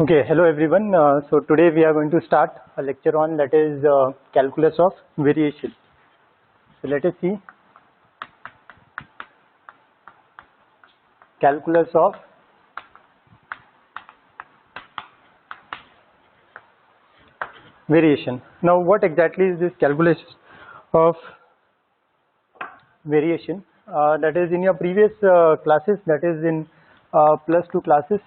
Okay, hello everyone. So today we are going to start a lecture on that is calculus of variation. So let us see calculus of variation. Now what exactly is this calculus of variation? That is in your previous classes, that is in +2 classes,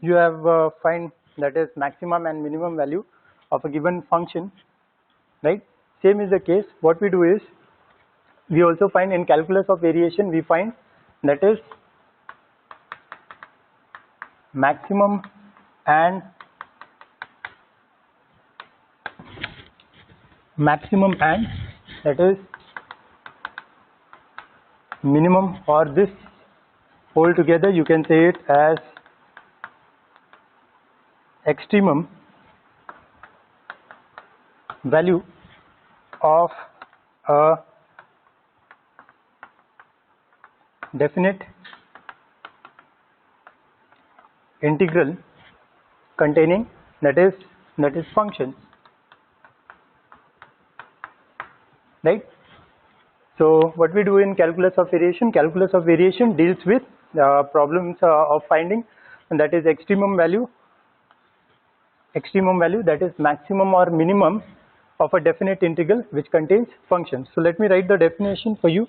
you have find that is maximum and minimum value of a given function, right? Same is the case. What we do is we also find in calculus of variation, we find that is maximum and that is minimum, or this whole together you can say it as extremum value of a definite integral containing that is functions, right? So what we do in calculus of variation deals with problems of finding, and that is extremum value that is maximum or minimum of a definite integral which contains functions. So let me write the definition for you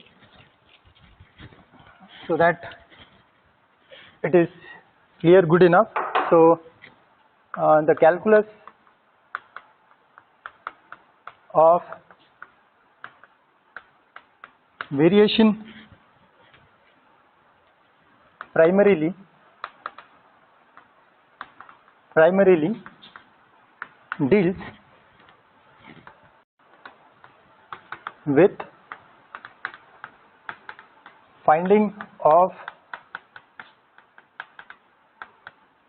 so that it is clear, good enough. So the calculus of variation primarily deals with finding of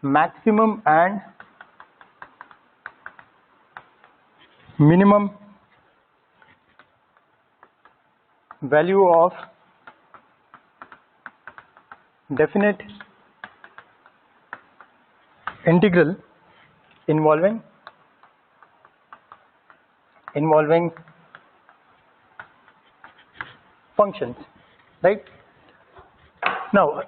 maximum and minimum value of definite integral involving functions, right? Now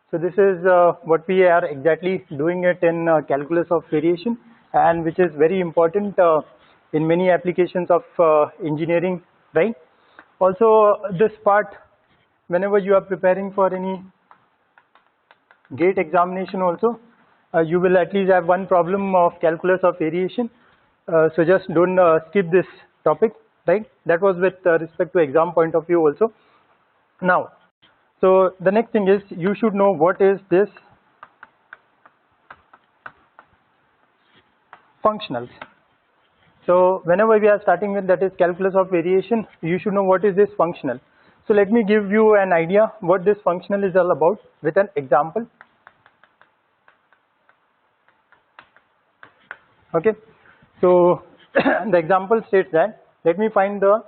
so this is what we are exactly doing it in calculus of variation, and which is very important in many applications of engineering, right? Also this part, whenever you are preparing for any GATE examination also, you will at least have one problem of calculus of variation, so just don't skip this topic, right? That was with respect to exam point of view also. Now so the next thing is you should know what is this functionals. So whenever we are starting with that is calculus of variation, you should know what is this functional. So let me give you an idea what this functional is all about with an example. Okay, so the example states that let me find the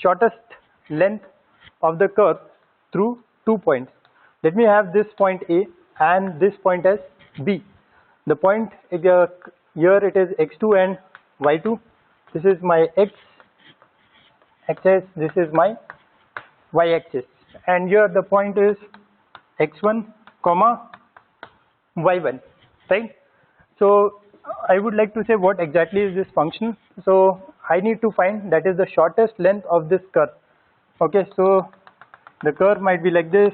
shortest length of the curve through 2 points. Let me have this point A and this point as B. The point here it is x2 and y2. This is my x axis, this is my y axis, and here the point is x1 comma y1, right? So I would like to say what exactly is this function. So I need to find that is the shortest length of this curve. Okay, so the curve might be like this,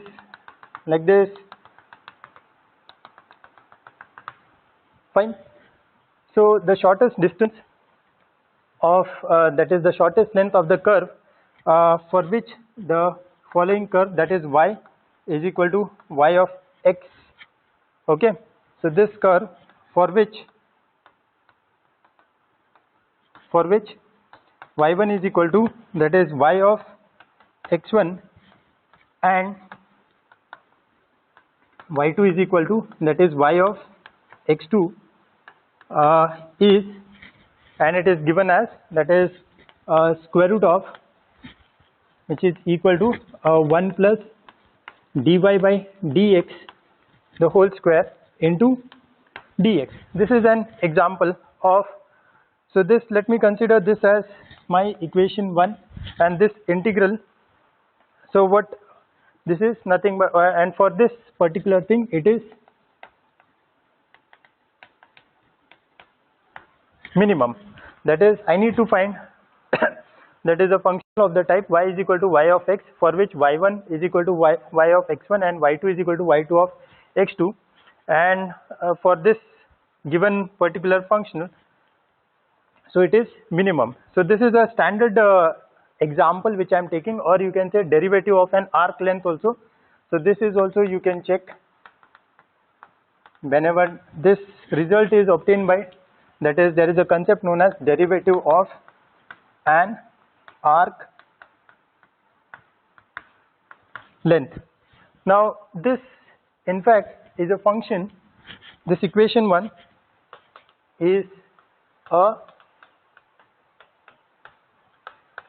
fine. So the shortest distance of that is the shortest length of the curve for which the following curve, that is y is equal to y of x. Okay, so this curve for which y1 is equal to that is y of x1 and y2 is equal to that is y of x2 is, and it is given as that is square root of, which is equal to 1 plus dy by dx the whole square into dx. This is an example of, so this, let me consider this as my equation 1, and this integral, so what this is nothing but and for this particular thing it is minimum, that is I need to find that is a function of the type y is equal to y of x, for which y1 is equal to y of x1 and y2 is equal to y2 of x2, and for this given particular function, so it is minimum. So this is a standard example which I am taking, or you can say derivative of an arc length also. So this is also you can check whenever this result is obtained by, that is there is a concept known as derivative of an arc length. Now this in fact is a function, this equation 1 is a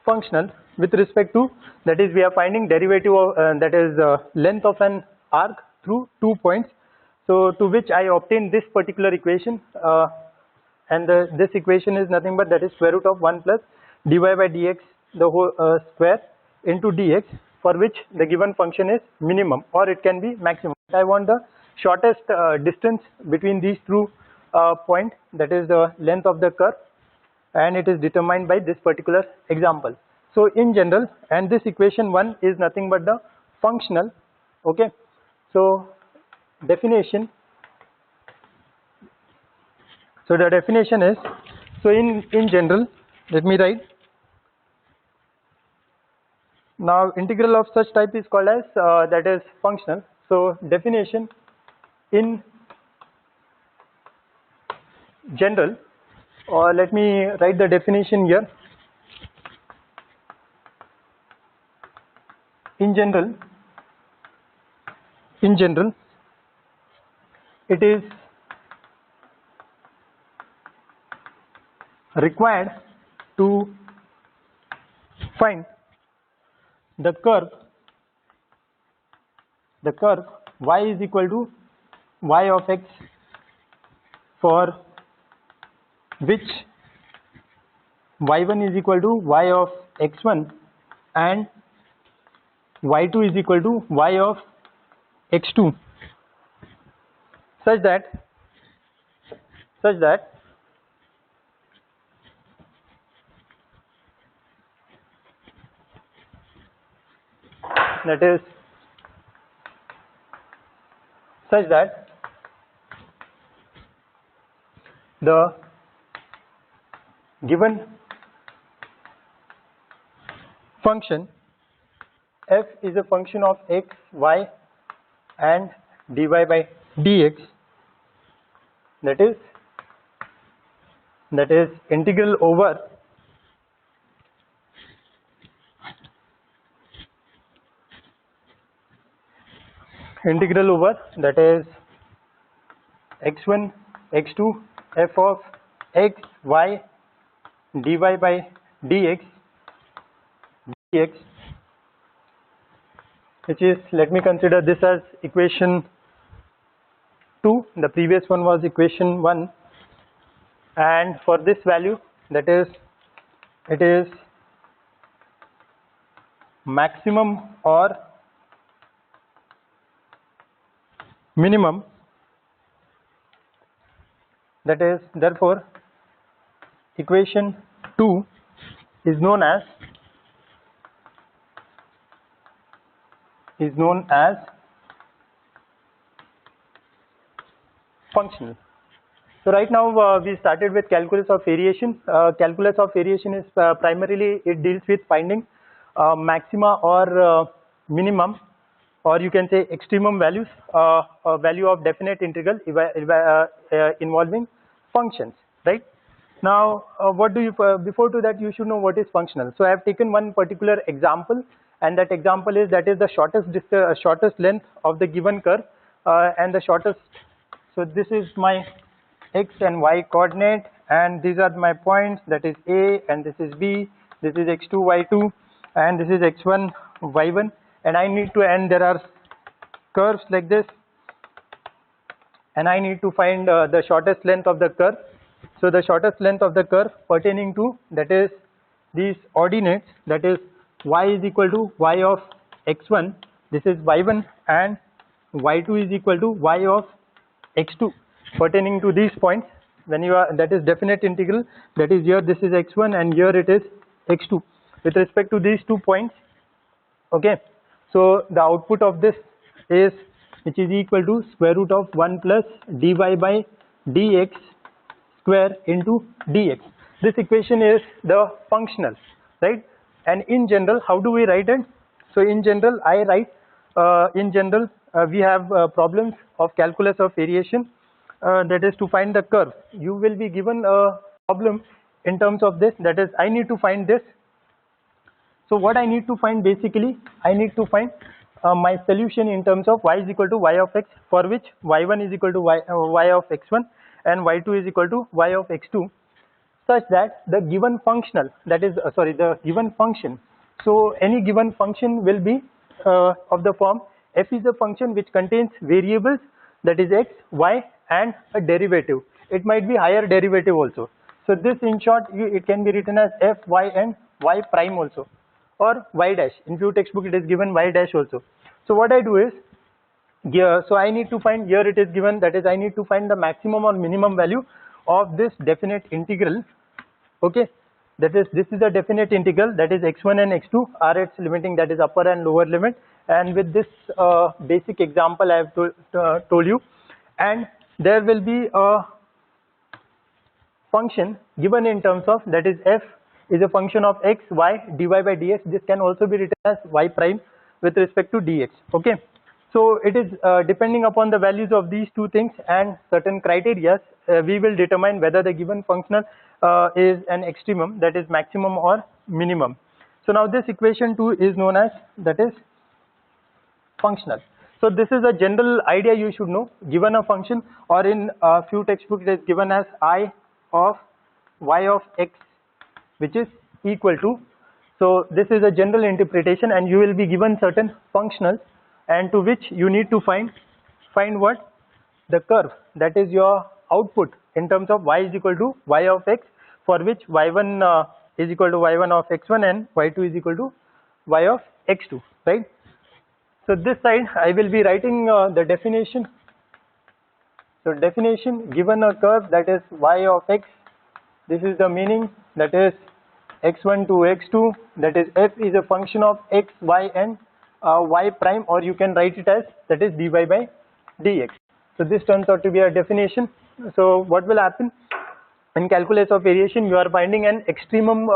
functional with respect to, that is we are finding derivative of that is length of an arc through 2 points. So to which I obtain this particular equation, and this equation is nothing but that is square root of 1 plus dy by dx the whole square into dx, for which the given function is minimum or it can be maximum. I want the shortest distance between these two points, that is the length of the curve, and it is determined by this particular example. So in general, and this equation 1 is nothing but the functional. Okay, so definition, so the definition is, so in general, let me write, now integral of such type is called as that is functional. So definition in general, or let me write the definition here. In general, it is required to find the curve y is equal to y of x, for which y1 is equal to y of x1 and y2 is equal to y of x2, such that that is such that the given function f is a function of x, y and dy by dx, that is integral over that is x1 x2 f of x, y, dy by dx, which is, let me consider this as equation 2, the previous one was equation 1, and for this value, that is it is maximum or minimum, that is therefore equation 2 is known as functional. So right now we started with calculus of variation. Calculus of variation is primarily it deals with finding maxima or minimum, or you can say extremum values, a value of definite integral involving functions, right? Now what do you before to that you should know what is functional. So I have taken one particular example, and that example is the shortest length of the given curve, and the shortest, so this is my x and y coordinate, and these are my points, that is A and this is B, this is x2 y2 and this is x1 y1, and I need to, and there are curves like this, and I need to find the shortest length of the curve. So the shortest length of the curve pertaining to, that is these ordinates, that is y is equal to y of x1, this is y1, and y2 is equal to y of x2, pertaining to these points. When you are, that is definite integral, that is here this is x1 and here it is x2 with respect to these 2 points. Okay, so the output of this is, which is equal to square root of 1 plus dy by dx square into dx. This equation is the functional, right? And in general, how do we write it? So in general, I write, we have problems of calculus of variation, that is to find the curve. You will be given a problem in terms of this, that is I need to find this. So what I need to find, basically I need to find my solution in terms of y is equal to y of x, for which y1 is equal to y of x1 and y2 is equal to y of x2, such that the given functional, that is the given function, so any given function will be of the form f is a function which contains variables, that is x, y, and a derivative. It might be higher derivative also. So this, in short, it can be written as f, y, and y prime also, or y dash. In few textbook it is given y dash also. So what I do is, here, so I need to find, here it is given, that is I need to find the maximum or minimum value of this definite integral. Okay, that is, this is a definite integral, that is x1 and x2 are its limiting, that is upper and lower limit. And with this basic example I have told you, and there will be a function given in terms of, that is f is a function of x, y, dy by dx. This can also be written as y prime with respect to dx. Okay, so it is depending upon the values of these two things and certain criteria, we will determine whether the given functional is an extremum, that is maximum or minimum. So now this equation 2 is known as, that is functional. So this is a general idea you should know. Given a function, or in a few textbooks it is given as I of y of x, which is equal to, so this is a general interpretation, and you will be given certain functionals, and to which you need to find what? The curve, that is your output in terms of y is equal to y of x, for which y1 is equal to y1 of x1 and y2 is equal to y of x2, right? So this side I will be writing the definition. So definition, given a curve, that is y of x, this is the meaning, that is x1 to x2, that is f is a function of x, y, and y prime, or you can write it as, that is dy by dx. So this turns out to be a definition. So what will happen in calculus of variation? You are finding an extremum,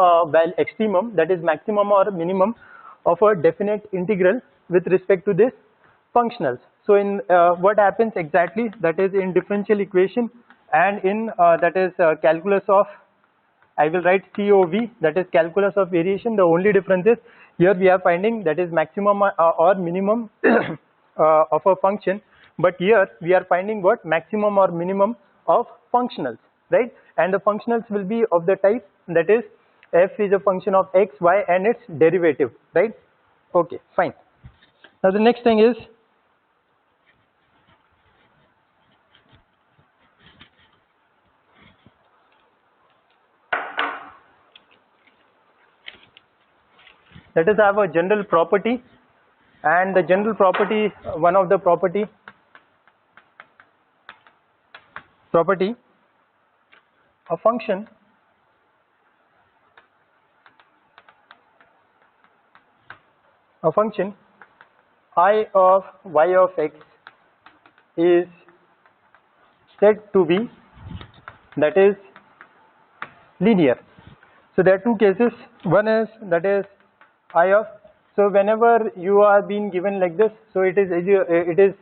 extremum, that is maximum or minimum of a definite integral with respect to this functionals. So in what happens exactly, that is in differential equation and in that is calculus of, I will write COV, that is calculus of variation. The only difference is here we are finding, that is maximum or minimum of a function, but here we are finding what? Maximum or minimum of functionals, right? And the functionals will be of the type, that is f is a function of x, y, and its derivative, right? Okay, fine. Now the next thing is, let us have a general property, and the general property, one of the property, a function I of y of x is said to be, that is linear. So there are two cases. One is, that is I of, so whenever you are being given like this, so it is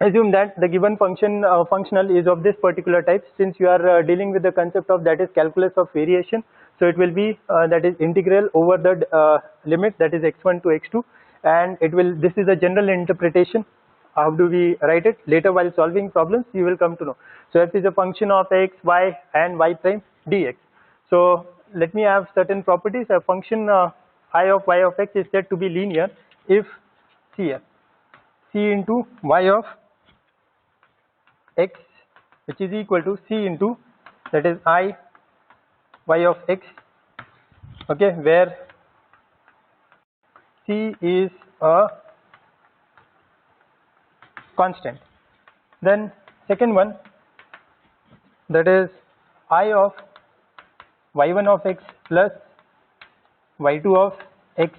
assume that the given function functional is of this particular type. Since you are dealing with the concept of, that is calculus of variation, so it will be that is integral over the limit, that is x1 to x2, and it will, this is a general interpretation. How do we write it? Later while solving problems you will come to know. So f is a function of x, y, and y prime dx. So let me have certain properties. A function I of y of x is said to be linear if, see here, c into y of x, which is equal to c into, that is I y of x, okay, where c is a constant. Then second one, that is I of y1 of x plus y2 of x.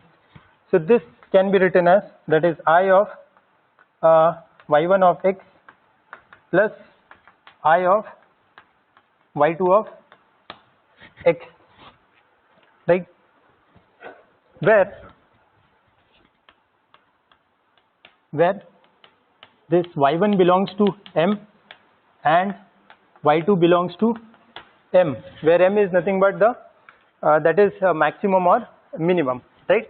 So this can be written as, that is I of y1 of x plus I of y2 of x, right, where this y1 belongs to M and y2 belongs to M, where M is nothing but the that is maximum or minimum, right.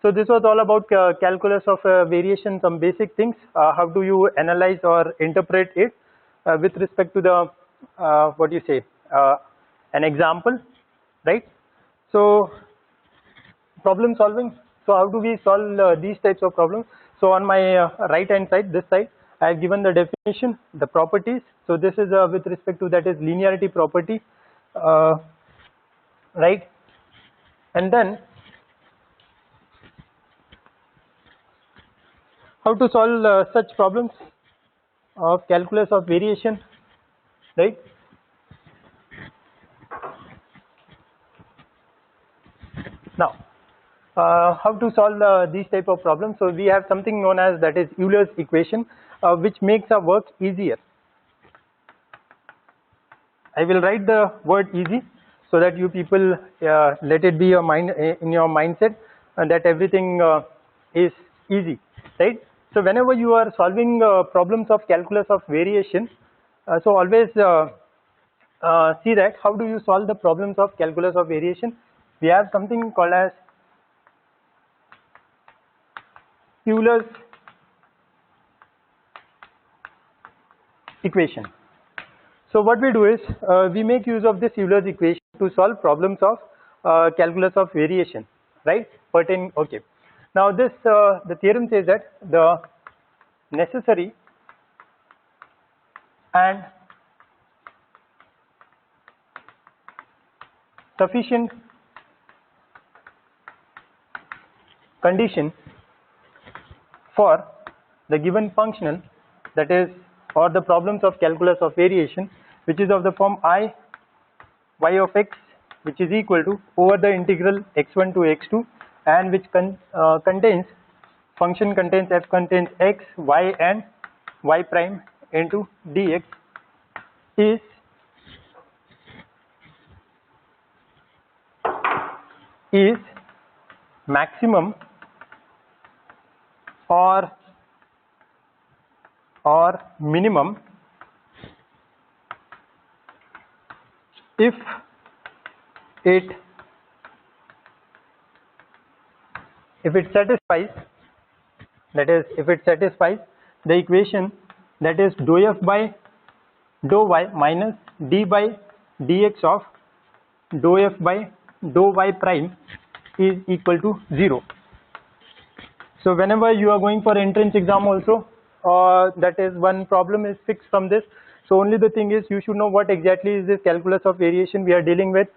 So this was all about calculus of variation, some basic things, how do you analyze or interpret it with respect to the what you say, an example, right. So problem solving, so how do we solve these types of problems? So on my right hand side, this side, I have given the definition, the properties. So this is with respect to, that is linearity property, right, and then how to solve such problems of calculus of variation, right. Now how to solve these type of problems? So we have something known as, that is Euler's equation, which makes our work easier. I will write the word easy so that you people let it be your mind, in your mindset, and that everything is easy, right. So whenever you are solving problems of calculus of variation, so always see that how do you solve the problems of calculus of variation. We have something called as Euler's equation. So what we do is we make use of this Euler's equation to solve problems of calculus of variation, right, pertaining, okay. Now this the theorem says that the necessary and sufficient condition for the given functional, that is, or the problems of calculus of variation, which is of the form I y of x, which is equal to over the integral x1 to x2, and which contains, function contains, f contains x, y and y prime into dx, is maximum or minimum if it satisfies, that is, if it satisfies the equation, that is dou f by dou y minus d by dx of dou f by dou y prime is equal to 0. So whenever you are going for entrance exam also, that is, one problem is fixed from this. So only the thing is, you should know what exactly is this calculus of variation we are dealing with.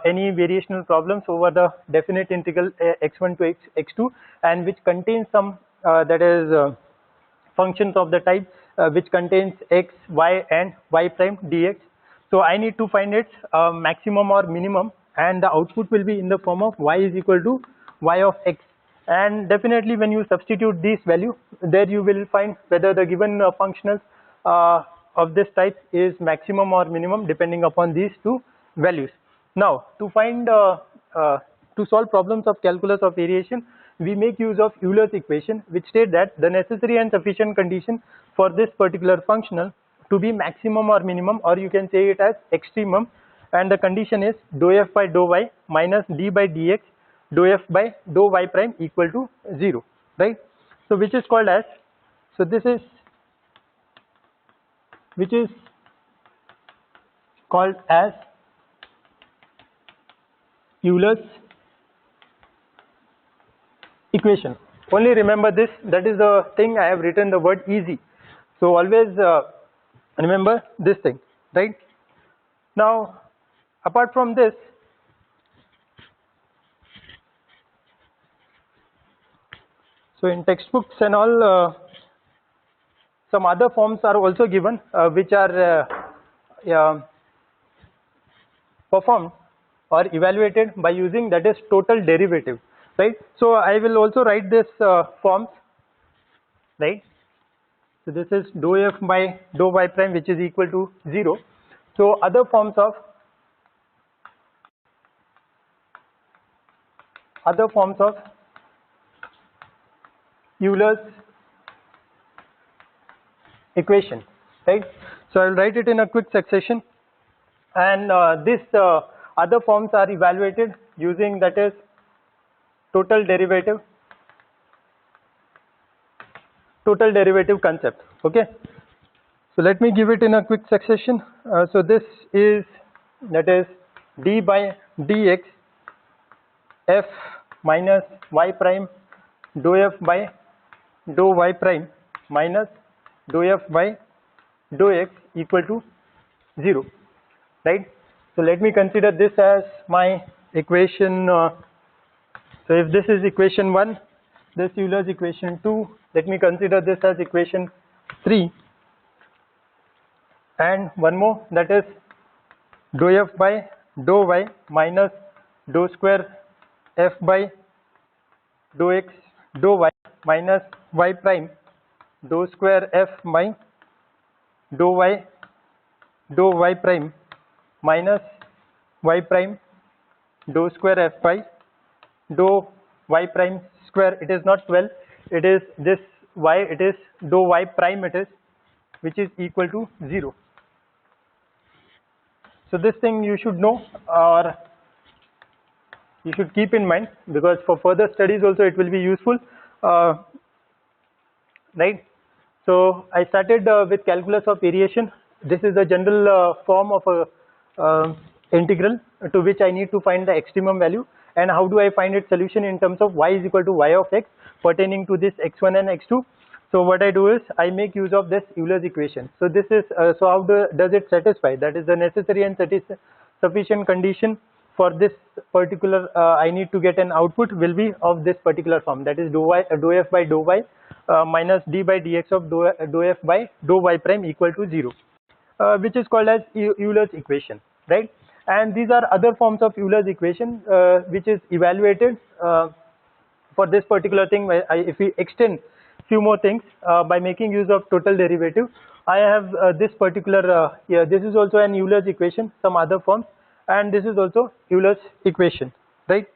Any variational problems over the definite integral x1 to x2, and which contains some that is functions of the type which contains x, y and y prime dx. So I need to find its maximum or minimum, and the output will be in the form of y is equal to y of x. And definitely when you substitute this value, there you will find whether the given functionals of this type is maximum or minimum, depending upon these two values. Now to find to solve problems of calculus of variation, we make use of Euler's equation, which state that the necessary and sufficient condition for this particular functional to be maximum or minimum, or you can say it as extremum, and the condition is dou f by dou y minus d by dx dou f by dou y prime equal to 0, right. So which is called as, so this is, which is called as Euler's equation. Only remember this, that is the thing I have written the word easy. So always Remember this thing, right? Now, apart from this, so in textbooks and all, some other forms are also given, which are performed or evaluated by using, that is, total derivative, right? So I will also write this forms, right? So this is dou f by dou y prime, which is equal to 0. So other forms of Euler's equation, right? So I will write it in a quick succession, and this other forms are evaluated using, that is, total derivative concept. Okay, so let me give it in a quick succession. So this is, that is, d by dx f minus y prime dou f by dou y prime minus dou f by dou x equal to 0, right? So let me consider this as my equation. So if this is equation 1, this Euler's equation 2, let me consider this as equation 3, and one more, that is dou f by dou y minus dou square f by dou x dou y minus y prime dou square f by dou y prime minus y prime dou square f by dou y prime square. It is not 12, it is this y, it is dou y prime, it is, which is equal to 0. So this thing you should know, or you should keep in mind, because for further studies also it will be useful, right? So I started with calculus of variation. This is the general form of a integral to which I need to find the extremum value, and how do I find its solution in terms of y is equal to y of x pertaining to this x1 and x2. So what I do is I make use of this Euler's equation. So this is so how does it satisfy? That is, the necessary and sufficient condition for this particular I need to get an output will be of this particular form, that is dou f by dou y minus d by dx of dou f by dou y prime equal to 0, which is called as Euler's equation, right? And these are other forms of Euler's equation which is evaluated for this particular thing. If we extend few more things by making use of total derivative, I have this particular here, this is also an Euler's equation, some other forms, and this is also Euler's equation, right?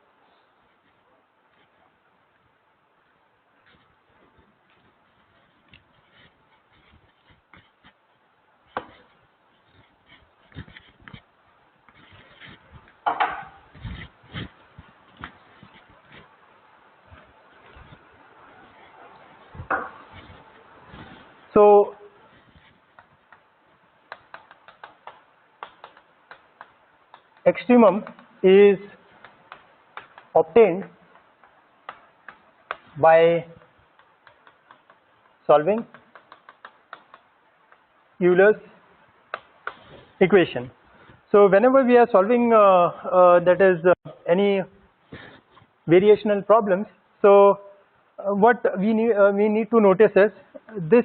So extremum is obtained by solving Euler's equation. So whenever we are solving that is any variational problems, so what we need to notice is this,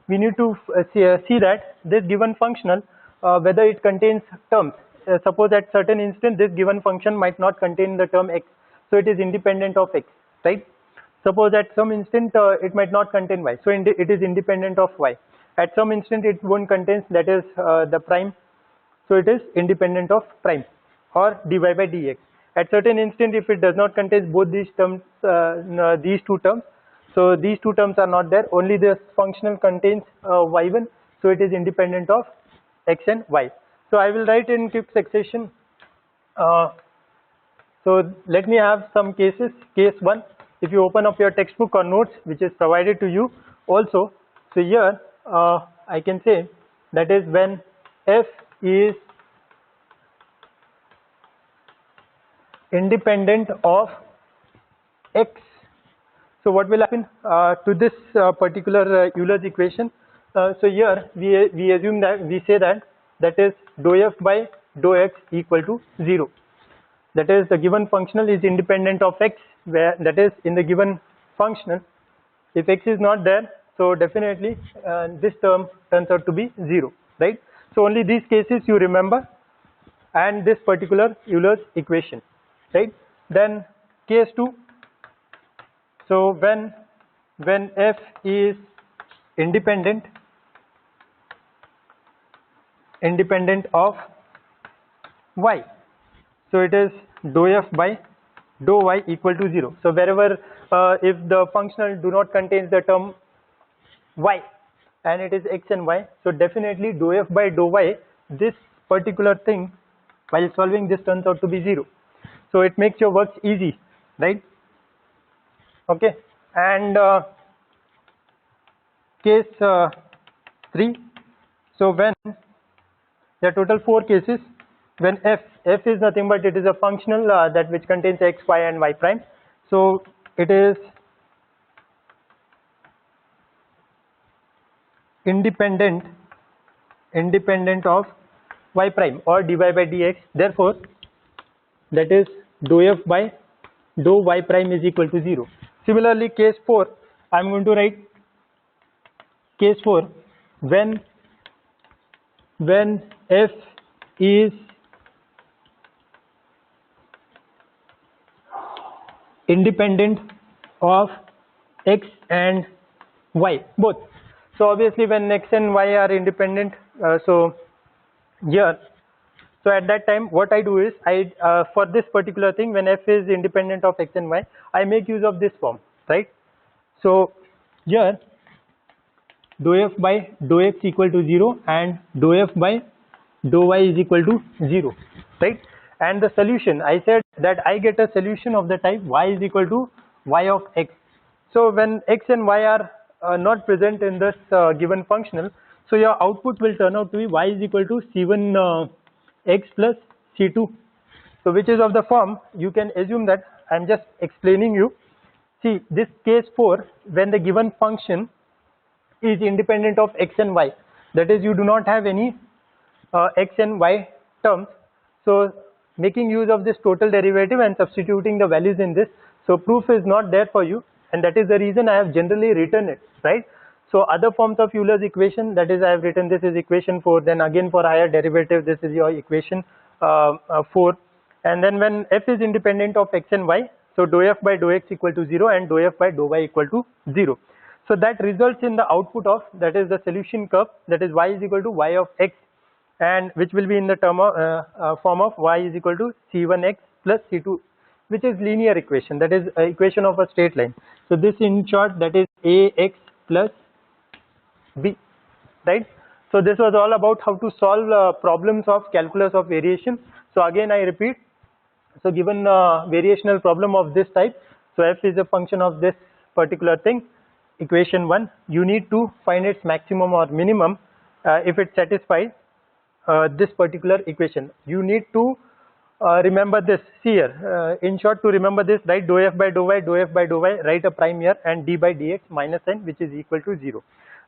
we need to see that this given functional whether it contains terms. Suppose at certain instant this given function might not contain the term x, so it is independent of x, right? Suppose at some instant it might not contain y, so it is independent of y. At some instant it won't contain, that is the prime, so it is independent of prime or dy by dx. At certain instant if it does not contain both these terms, these two terms, so these two terms are not there, only this functional contains y1, so it is independent of x and y. So I will write in quick succession. So let me have some cases. Case 1, if you open up your textbook or notes which is provided to you also, so here I can say that is when f is independent of x. So what will happen to this particular Euler's equation? So here we assume that we say that is dou f by dou x equal to 0. That is, the given functional is independent of x, where that is in the given functional, if x is not there, so definitely this term turns out to be 0, right? So only these cases you remember, and this particular Euler's equation, right? Then case 2. So when f is independent of y, so it is dou f by dou y equal to 0. So wherever if the functional do not contains the term y and it is x and y, so definitely dou f by dou y, this particular thing while solving this turns out to be 0. So it makes your works easy, right? Okay. And case 3. So when there are total 4 cases, when f is nothing but it is a functional that which contains x, y and y prime, so it is independent of y prime or dy by dx, therefore that is dou f by dou y prime is equal to 0. Similarly, case 4, I am going to write case 4 when f is independent of x and y both. So obviously when x and y are independent, so here, so at that time what I do is I for this particular thing, when f is independent of x and y, I make use of this form, right? So here dou f by dou x equal to 0 and dou f by dou y is equal to 0, right? And the solution, I said that I get a solution of the type y is equal to y of x. So when x and y are not present in this given functional, so your output will turn out to be y is equal to c1 x plus c2. So which is of the form, you can assume that I am just explaining you. See, this case 4, when the given function is independent of x and y, that is you do not have any x and y terms, so making use of this total derivative and substituting the values in this, so proof is not there for you, and that is the reason I have generally written it, right? So other forms of Euler's equation, that is I have written this is equation 4, then again for higher derivative this is your equation 4, and then when f is independent of x and y, so dou f by dou x equal to 0 and dou f by dou y equal to 0. So that results in the output of, that is the solution curve, that is y is equal to y of x, and which will be in the term of form of y is equal to c1x plus c2, which is linear equation, that is equation of a straight line. So this in short, that is ax plus b, right? So this was all about how to solve problems of calculus of variation. So again I repeat, so given variational problem of this type, so f is a function of this particular thing, equation 1, you need to find its maximum or minimum if it satisfies this particular equation. You need to remember this. See here, in short, to remember this, write dou f by dou y, write a prime here, and d by dx minus n, which is equal to 0,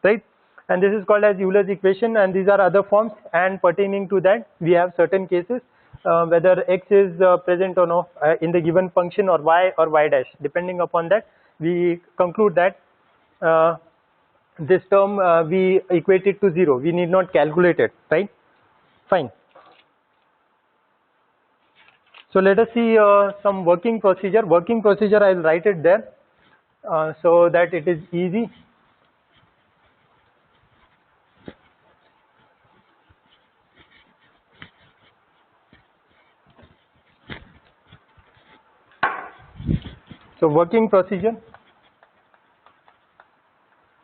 right? And this is called as Euler's equation, and these are other forms, and pertaining to that we have certain cases whether x is present or no in the given function, or y dash, depending upon that we conclude that this term we equate it to 0, we need not calculate it, right? Fine. So let us see some working procedure. I will write it there so that it is easy. So working procedure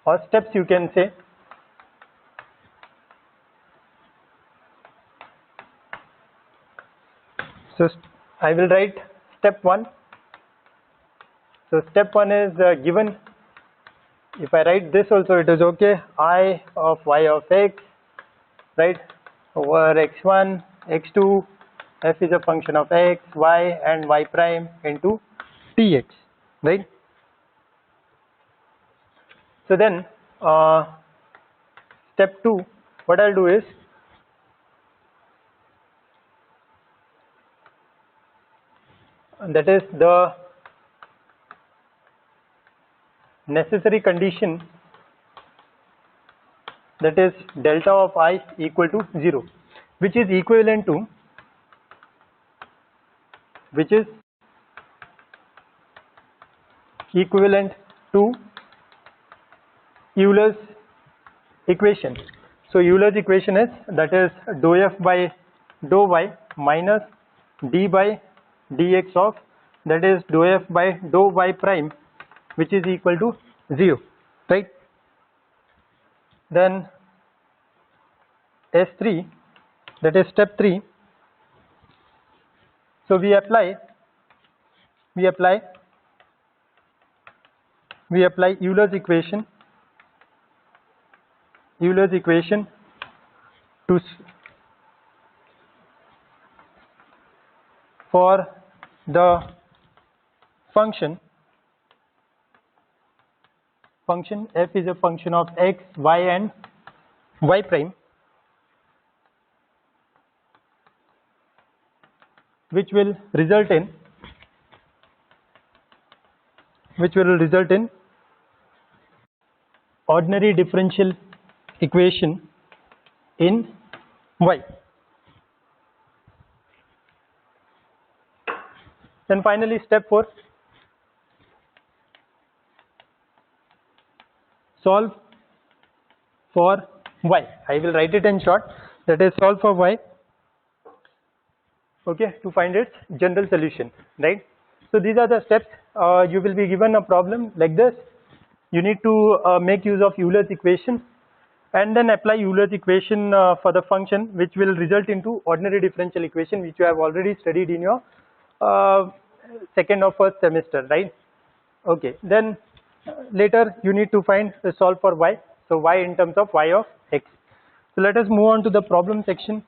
or steps you can say. So I will write step 1. So step 1 is given. If I write this also it is okay. I of y of x, right, over x1, x2, f is a function of x, y and y prime into tx, right? So then step 2, what I'll do is that is the necessary condition, that is delta of I equal to 0, which is equivalent to Euler's equation. So Euler's equation is, that is dou f by dou y minus d by dx of, that is dou f by dou y prime, which is equal to 0, right? Then S3, that is step 3. So we apply Euler's equation to for the function f is a function of x, y and y prime, which will result in ordinary differential equation in y. Then finally step 4, solve for y. I will write it in short, that is solve for y, okay, to find its general solution, right? So these are the steps. You will be given a problem like this. You need to make use of Euler's equation and then apply Euler's equation for the function, which will result into ordinary differential equation, which you have already studied in your second or first semester, right? Okay, then later you need to find the solve for y, so y in terms of y of x. So let us move on to the problem section.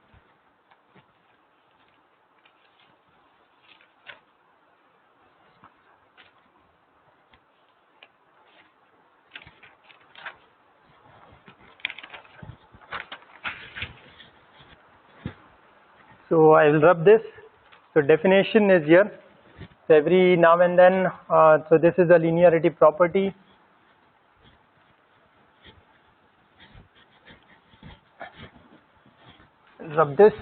So I will rub this. So definition is here. So every now and then, so this is a linearity property. Rub this.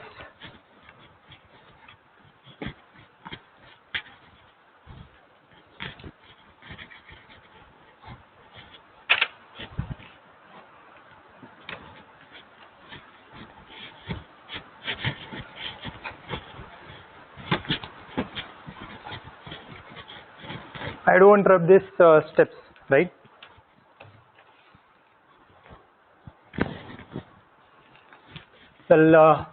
I don't rub this steps, right? So I'll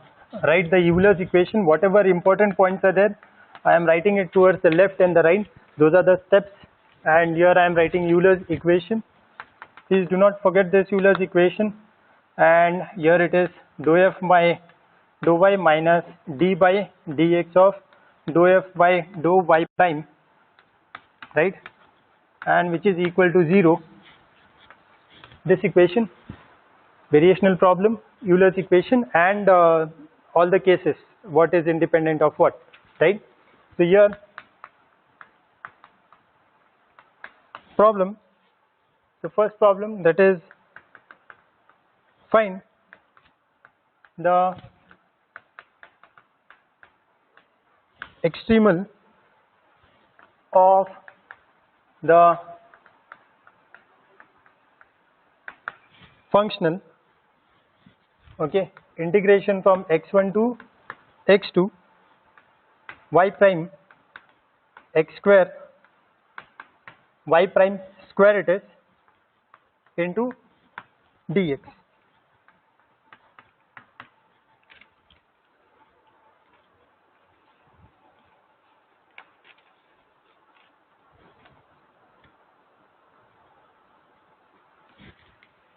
write the Euler's equation. Whatever important points are there, I am writing it towards the left and the right. Those are the steps, and here I am writing Euler's equation. Please do not forget this Euler's equation. And here it is dou f by dou y minus d by dx of dou f by dou y prime, right, and which is equal to 0. This equation, variational problem, Euler's equation, and all the cases, what is independent of what, right? So here problem, the first problem, that is find the extremal of the functional, okay, integration from x1 to x2 y prime x square y prime square it is into dx.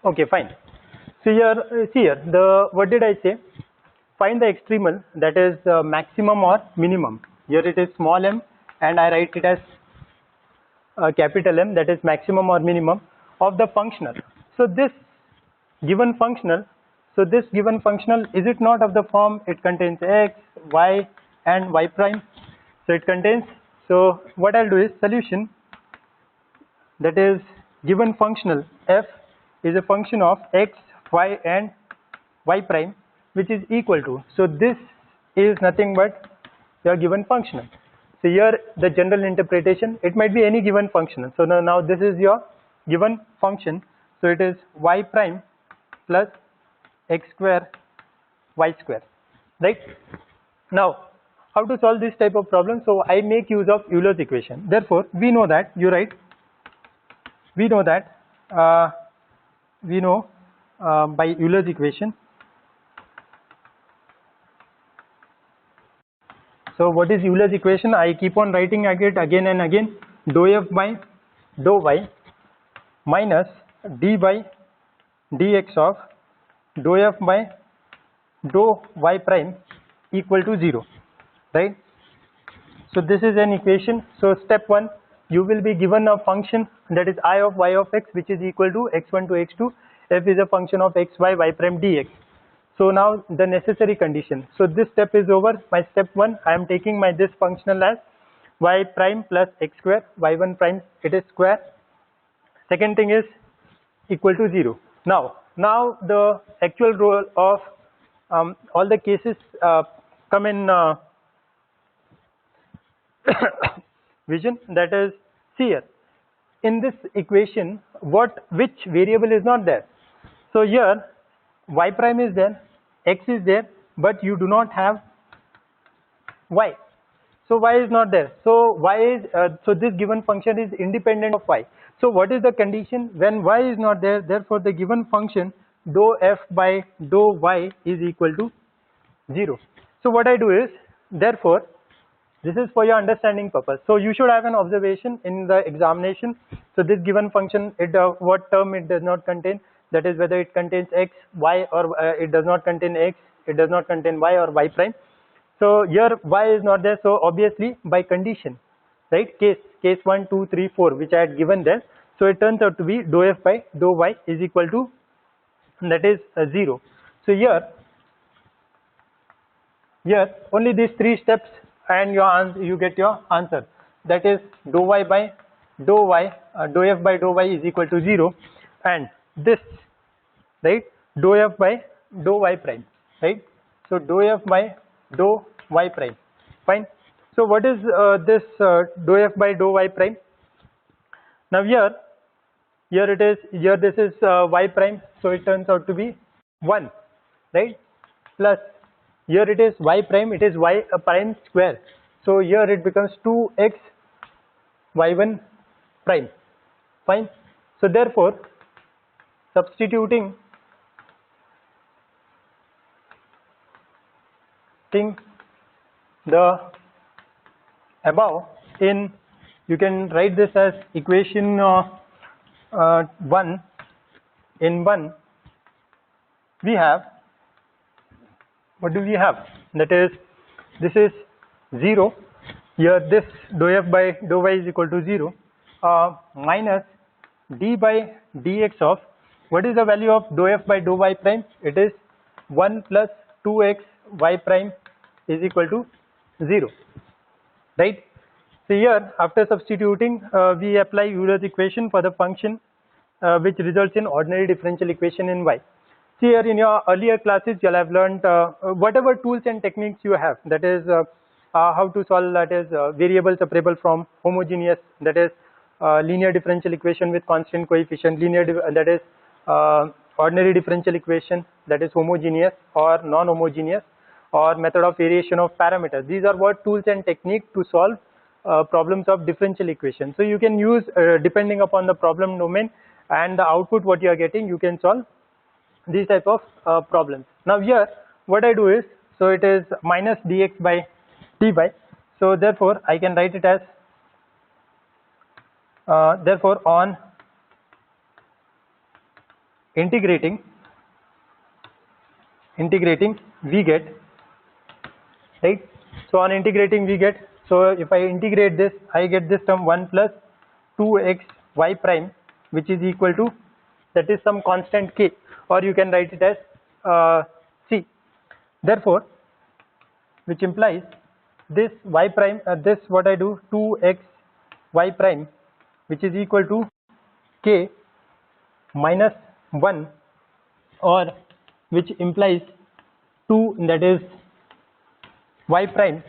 Okay, fine. So here, see here, what did I say? Find the extremal, that is maximum or minimum. Here it is small m, and I write it as capital M, that is maximum or minimum of the functional. So this given functional So this given functional, is it not of the form it contains x, y and y prime? So it contains, so what I'll do is solution, that is given functional f is a function of x, y and y prime, which is equal to, so this is nothing but your given functional. So here the general interpretation, it might be any given functional. So now this is your given function, so it is y prime plus x square y square, right? Now how to solve this type of problem? So I make use of Euler's equation. Therefore we know that, you write, we know that by Euler's equation. So what is Euler's equation? I keep on writing it again and again. Dou f by dou y minus d by dx of dou f by dou y prime equal to 0, right? So this is an equation. So step 1, you will be given a function, that is I of y of x, which is equal to x1 to x2. F is a function of x, y, y prime dx. So now the necessary condition. So this step is over. My step 1, I am taking my this functional as y prime plus x square, y1 prime, it is square. Second thing is equal to 0. Now the actual role of all the cases come in vision, that is, see here in this equation which variable is not there. So here y prime is there, x is there, but you do not have y. So y is not there. So y is so this given function is independent of y. So what is the condition when y is not there? Therefore the given function dou f by dou y is equal to 0. So what I do is, therefore this is for your understanding purpose. So you should have an observation in the examination. So this given function, it what term it does not contain, that is whether it contains x, y, or it does not contain x, it does not contain y or y prime. So here y is not there, so obviously by condition, right, case 1, 2, 3, 4 which I had given there, so it turns out to be dou f by dou y is equal to, that is 0. So here only these 3 steps and you get your answer, that is dou y by dou y, dou f by dou y is equal to 0, and this, right, dou f by dou y prime, right? So dou f by dou y prime, fine. So what is this dou f by dou y prime? Now here it is, here this is y prime, so it turns out to be 1, right, plus here it is y prime, it is y prime square, so here it becomes 2x y1 prime, fine. So therefore substituting the above in, you can write this as equation 1. In 1 we have, what do we have, that is, this is 0, here this dou f by dou y is equal to 0, minus d by dx of, what is the value of dou f by dou y prime? It is 1 plus 2x y prime is equal to 0, right? So here after substituting we apply Euler's equation for the function which results in ordinary differential equation in y. See here in your earlier classes you will have learned whatever tools and techniques you have, that is how to solve, that is variable separable from homogeneous, that is linear differential equation with constant coefficient, that is ordinary differential equation, that is homogeneous or non-homogeneous, or method of variation of parameters. These are what tools and technique to solve problems of differential equation. So you can use depending upon the problem domain and the output what you are getting, you can solve these type of problems. Now here what I do is, so it is minus dx by dy, so therefore I can write it as therefore on integrating we get, right, so on integrating we get, so if I integrate this I get this term 1 plus 2x y prime, which is equal to, that is some constant k, or you can write it as C. Therefore, which implies this y prime, this what I do 2x y prime, which is equal to k minus 1, or which implies 2, that is y prime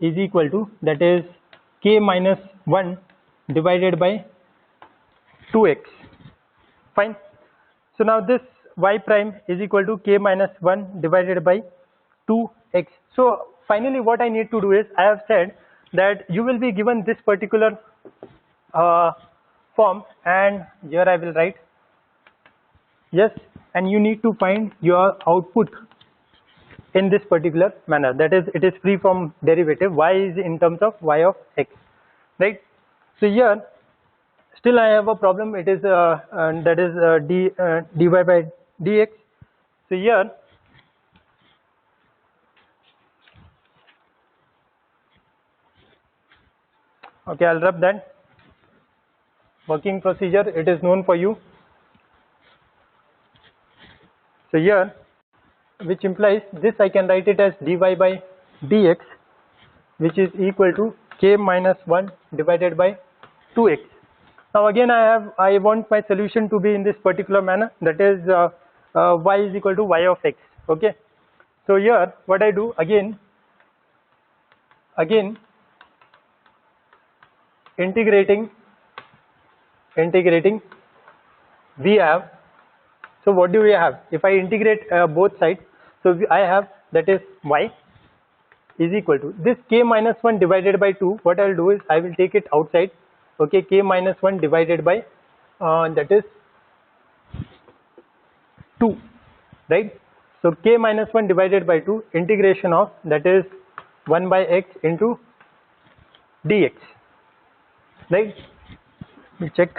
is equal to, that is k minus 1 divided by 2x. Fine. So now this y prime is equal to k minus 1 divided by 2x. So finally what I need to do is, I have said that you will be given this particular form, and here I will write yes, and you need to find your output in this particular manner, that is it is free from derivative, y is in terms of y of x, right? So here still I have a problem, it is that is dy by dx. So here okay, I'll rub that working procedure, it is known for you. So here, which implies this I can write it as dy by dx, which is equal to k minus 1 divided by 2x. Now again I want my solution to be in this particular manner, that is y is equal to y of x. Okay. So here what I do, again integrating we have, so what do we have, if I integrate both sides, so I have, that is y is equal to this k minus 1 divided by 2, what I will do is I will take it outside, okay, k minus 1 divided by that is 2, right? So k minus 1 divided by 2 integration of, that is 1 by x into dx, right? Let me check.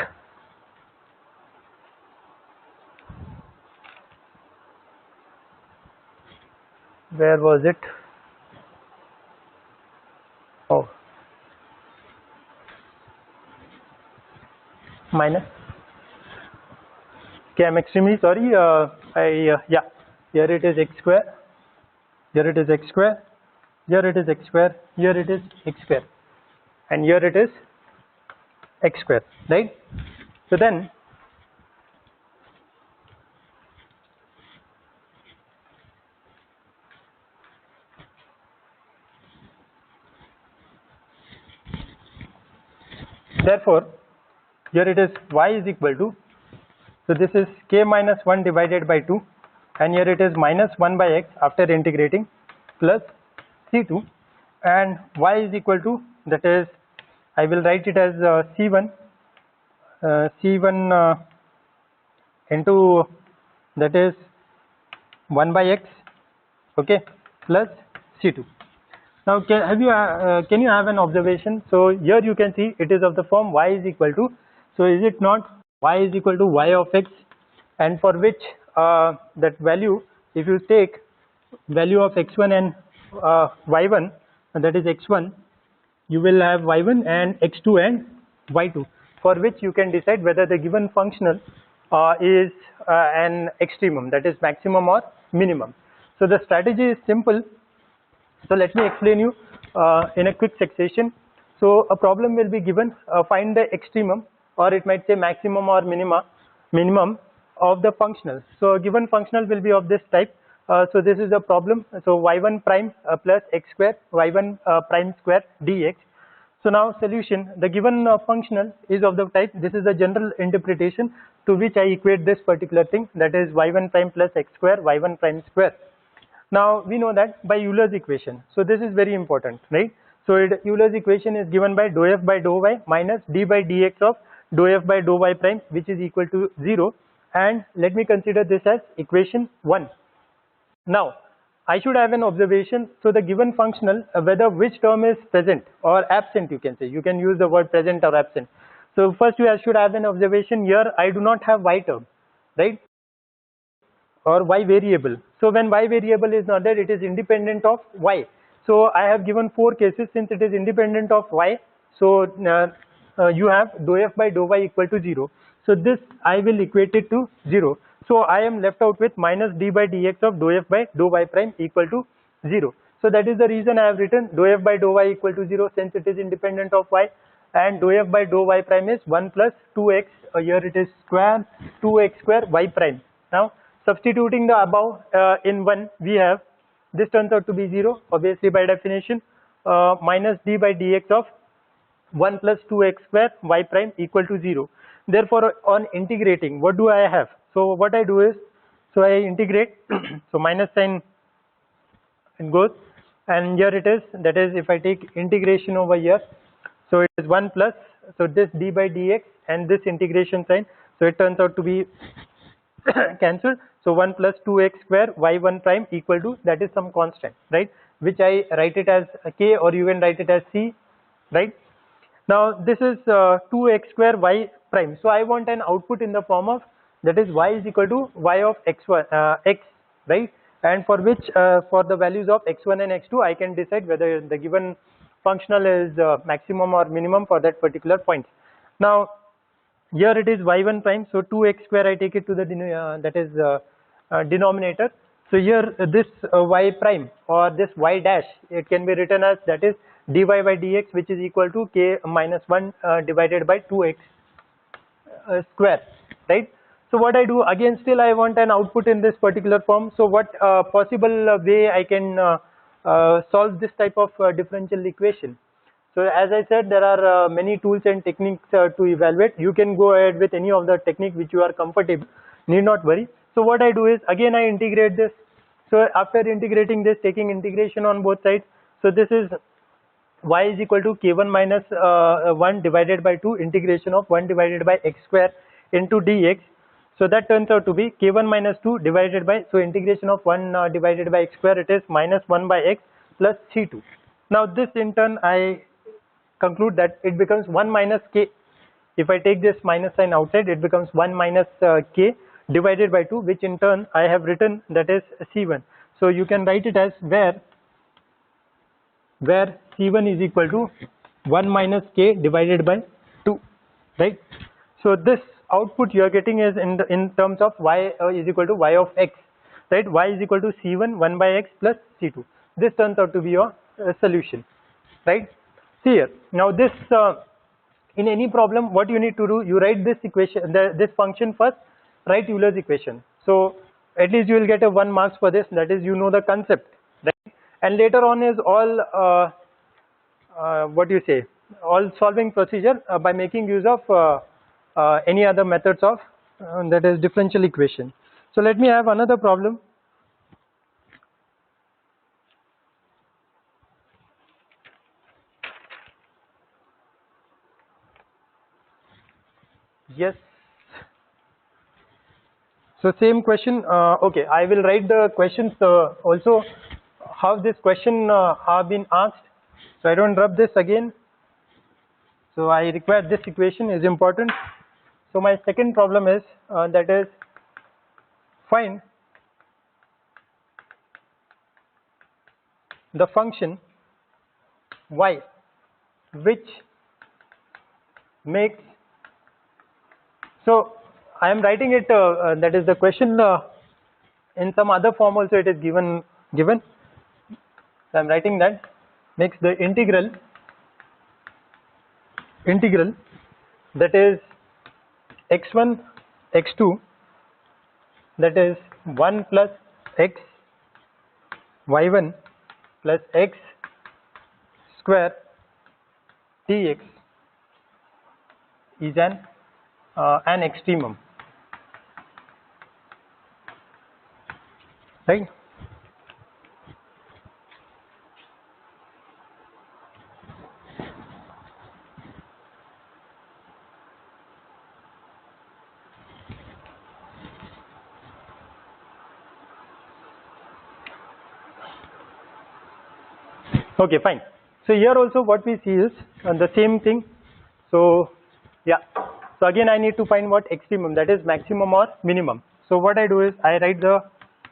Where was it? Oh, minus. Okay, I'm extremely sorry. Yeah, here it is x square, here it is x square, here it is x square, here it is x square, and here it is x square, right? So then therefore here it is y is equal to, so this is k minus 1 divided by 2, and here it is minus 1 by x after integrating, plus c2, and y is equal to, that is I will write it as c1 into, that is 1 by x, okay, plus c2. Now can you have an observation? So here you can see it is of the form y is equal to, so is it not y is equal to y of x, and for which that value, if you take value of x1 and y1, and that is x1, you will have y1 and x2 and y2, for which you can decide whether the given functional is an extremum, that is maximum or minimum. So the strategy is simple. So let me explain you in a quick succession. So a problem will be given, find the extremum, or it might say maximum or minimum of the functional. So a given functional will be of this type. So this is a problem. So y1 prime plus x square, y1 prime square dx. So now solution, the given functional is of the type, this is the general interpretation to which I equate this particular thing, that is y1 prime plus x square, y1 prime square. Now we know that by Euler's equation. So this is very important, right? So Euler's equation is given by dou f by dou y minus d by dx of dou f by dou y prime, which is equal to 0, and let me consider this as equation 1. Now I should have an observation. So the given functional, whether which term is present or absent, you can say, you can use the word present or absent. So first you should have an observation, here I do not have y term, right, or y variable. So when y variable is not there, it is independent of y. So I have given 4 cases. Since it is independent of y, so you have dou f by dou y equal to 0. So this I will equate it to 0. So I am left out with minus d by dx of dou f by dou y prime equal to 0. So that is the reason I have written dou f by dou y equal to 0, since it is independent of y, and dou f by dou y prime is 1 plus 2x, here it is square 2x square y prime. Now substituting the above in 1, we have this turns out to be 0, obviously by definition, minus d by dx of 1 plus 2x square y prime equal to 0. Therefore on integrating, what do I have? So what I do is, so I integrate so minus sign it goes, and here it is, that is if I take integration over here, so it is 1 plus, so this d by dx and this integration sign, so it turns out to be cancelled. So 1 plus 2x square y1 prime equal to, that is some constant, right, which I write it as k, or you can write it as c, right. Now this is 2x square y prime, so I want an output in the form of, that is y is equal to y of x1 x, right, and for which for the values of x1 and x2 I can decide whether the given functional is maximum or minimum for that particular point. Now here it is y1 prime, so 2x square I take it to the denominator. So here this y prime or this y dash, it can be written as, that is dy by dx, which is equal to k minus 1 divided by 2x square, right. So what I do, again still I want an output in this particular form. So what possible way I can solve this type of differential equation? So as I said, there are many tools and techniques to evaluate. You can go ahead with any of the technique which you are comfortable, need not worry. So what I do is, again I integrate this. So after integrating this, taking integration on both sides, so this is y is equal to k1 minus 1 divided by 2 integration of 1 divided by x square into dx. So that turns out to be k1 minus 2 divided by, so integration of 1 divided by x square, it is minus 1 by x plus c2. Now this in turn I conclude that it becomes 1 minus k. If I take this minus sign outside, it becomes 1 minus k divided by 2, which in turn I have written, that is c1. So you can write it as where c1 is equal to 1 minus k divided by 2, right. So this output you are getting is in terms of y is equal to y of x, right. Y is equal to c1 1 by x plus c2. This turns out to be your solution, right. See here, now this in any problem, what you need to do, you write this equation, this function first, write Euler's equation. So at least you will get a 1 marks for this, that is, you know the concept, right. And later on is all what you say, all solving procedure by making use of any other methods of that is differential equation. So let me have another problem. Yes. So same question. Okay, I will write the questions also, how this question have been asked. So I don't rub this again. So I require this equation is important. So my second problem is that is, find the function y which makes, so I am writing it that is the question in some other form also, it is given. So I am writing that makes the integral that is x1 x2, that is 1 plus x y1 plus x square dx is an extremum, right. Okay, fine. So here also what we see is the same thing. So yeah, so again I need to find what extremum, that is maximum or minimum. So what I do is I write the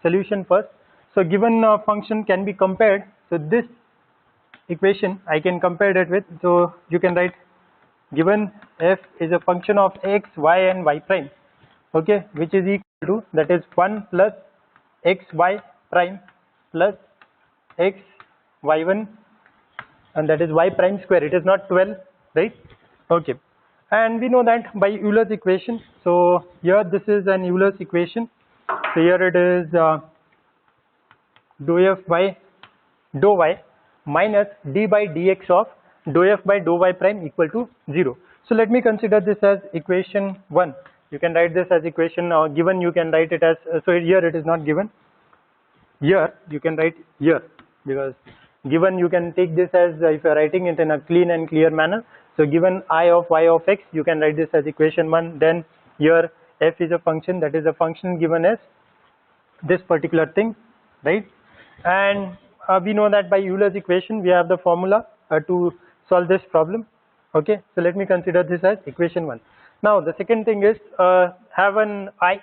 solution first. So given function can be compared, so this equation I can compare that with, so you can write given f is a function of x, y and y prime, okay, which is equal 2, that is 1 plus xy prime plus x y1, and that is y prime square. It is not 12, right? Okay, and we know that by Euler's equation. So here this is an Euler's equation. So here it is dou f by dou y minus d by dx of dou f by dou y prime equal to 0. So let me consider this as equation 1. You can write this as equation given, you can write it as, so here it is not given. Here you can write here, because given you can take this as, if you are writing it in a clean and clear manner. So given I of y of x, you can write this as equation 1. Then here f is a function, that is a function given as this particular thing, right? And we know that by Euler's equation we have the formula to solve this problem. Okay, so let me consider this as equation 1. Now the second thing is have an I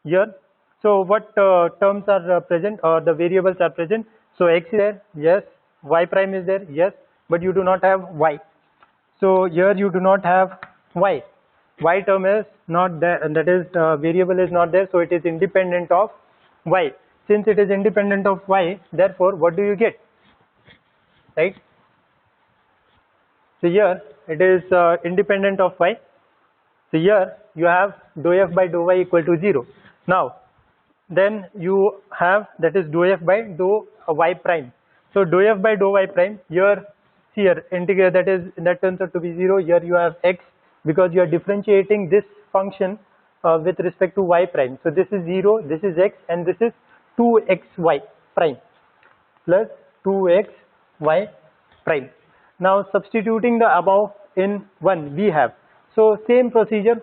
here. So what terms are present, or the variables are present? So x is there, yes. Y prime is there, yes. But you do not have y. So here you do not have y. Y term is not there, and that is variable is not there. So it is independent of y. Since it is independent of y, therefore what do you get, right? So here it is independent of y. So here you have dou f by dou y equal to 0. Now then you have, that is dou f by dou y prime. So dou f by dou y prime, here see here integrate, that turns out to be 0. Here you have x, because you are differentiating this function with respect to y prime. So this is 0, this is x, and this is 2xy prime plus 2xy prime. Now substituting the above in 1 we have, so same procedure,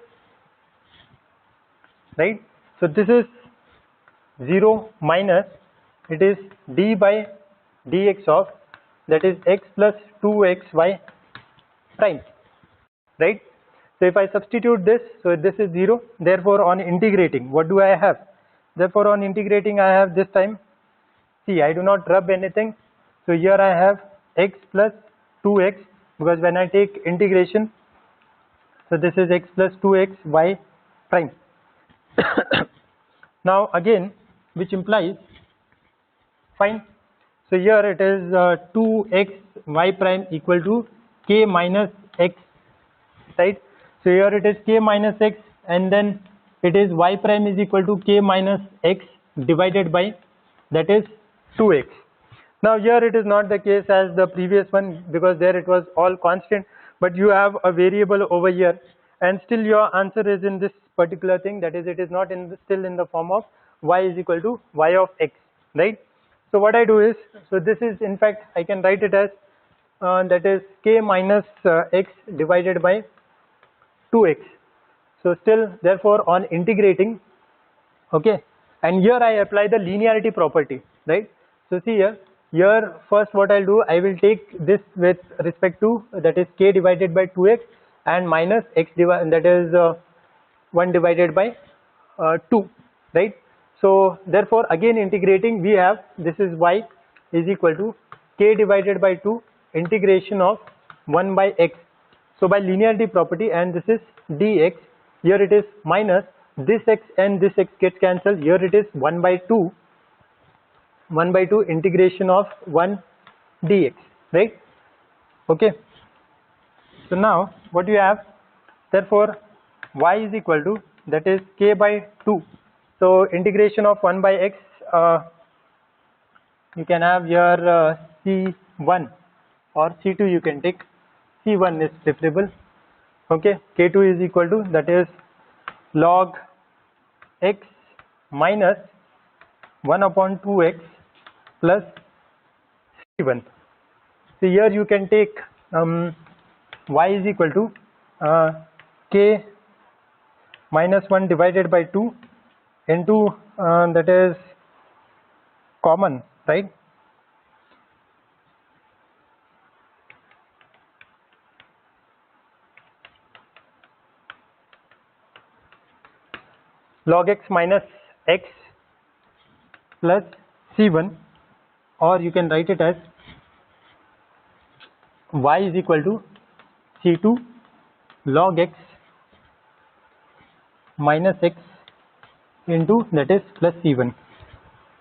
right? So this is 0 minus, it is d by dx of, that is x plus 2xy prime, right? So if I substitute this, so this is 0, therefore on integrating, what do I have? Therefore on integrating I have this time, see I do not rub anything, so here I have x plus 2x, because when I take integration, so this is x plus 2xy prime. Now again, which implies, fine, so here it is 2xy prime equal to k minus x, right? So here it is k minus x, and then it is y prime is equal to k minus x divided by, that is 2x. Now here it is not the case as the previous one, because there it was all constant, but you have a variable over here, and still your answer is in this particular thing, that is it is not in the, still in the form of y is equal to y of x, right? So what I do is, so this is in fact I can write it as that is k minus x divided by 2x. So still therefore on integrating, okay, and here I apply the linearity property, right? So see here first what I'll do, I will take this with respect to, that is k divided by 2x and minus x divided, that is 1 divided by 2, right? So therefore again integrating, we have, this is y is equal to k divided by 2 integration of 1 by x. So by linearity property, and this is dx, here it is minus this x and this x gets cancelled, here it is 1 by 2 integration of 1 dx, right? Okay, so now what you have, therefore y is equal to, that is k by 2. So integration of 1 by x, you can have here c1 or c2, you can take, c1 is preferable, okay. K2 is equal to, that is log x minus 1 upon 2x plus c1. So here you can take y is equal to k minus 1 divided by 2 into that is common, right? Log x minus x plus c1, or you can write it as y is equal to c2 log x minus x into that is plus C1.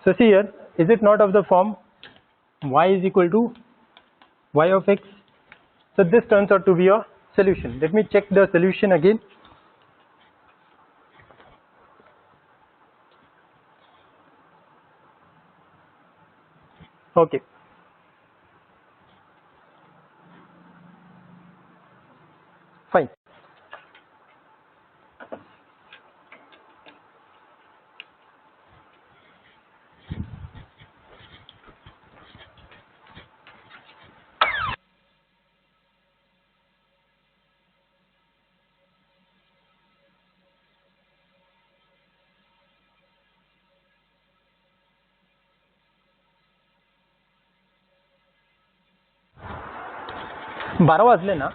So see here, is it not of the form y is equal to y of x? So this turns out to be a solution. Let me check the solution again. Okay. Fine. बारह वाजले ना?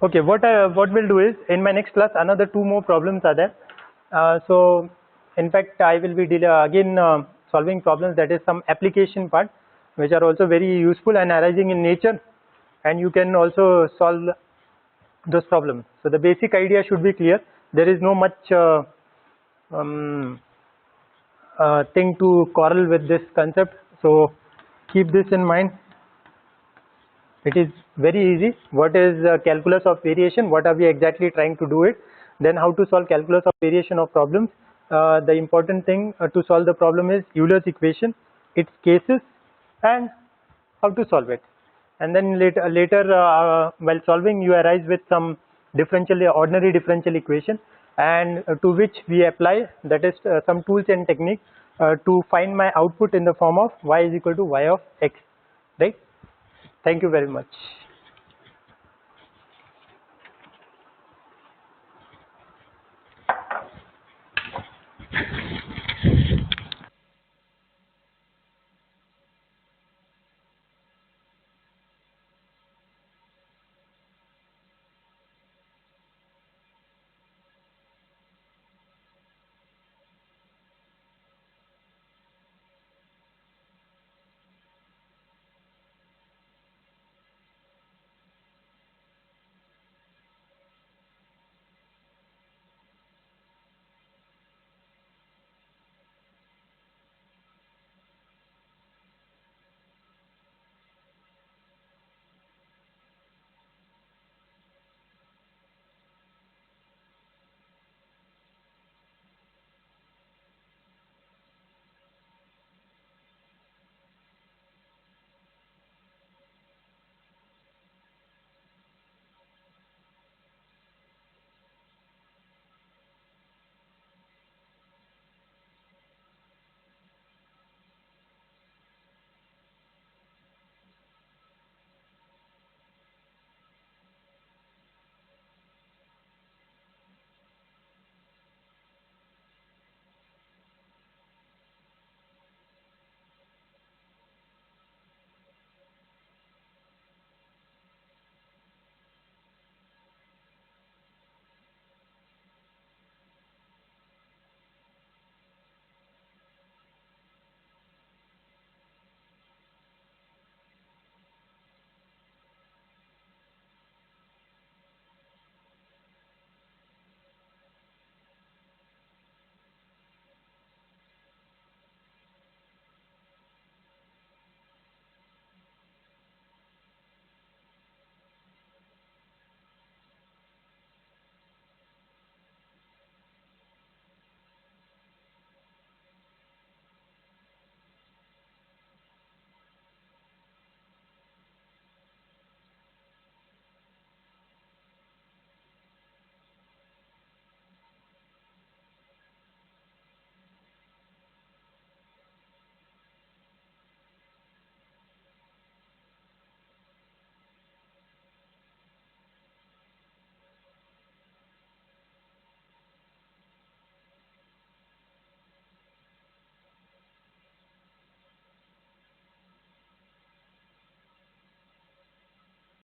Okay, what we'll do is in my next class another 2 more problems are there. So in fact I will be again solving problems, that is some application part which are also very useful and arising in nature, and you can also solve those problems. So the basic idea should be clear. There is no much thing to quarrel with this concept, so keep this in mind. It is very easy. What is calculus of variation? What are we exactly trying to do it? Then how to solve calculus of variation of problems? The important thing to solve the problem is Euler's equation, its cases, and how to solve it. And then later while solving, you arise with some ordinary differential equation, and to which we apply, that is some tools and techniques to find my output in the form of y is equal to y of x, right? Thank you very much.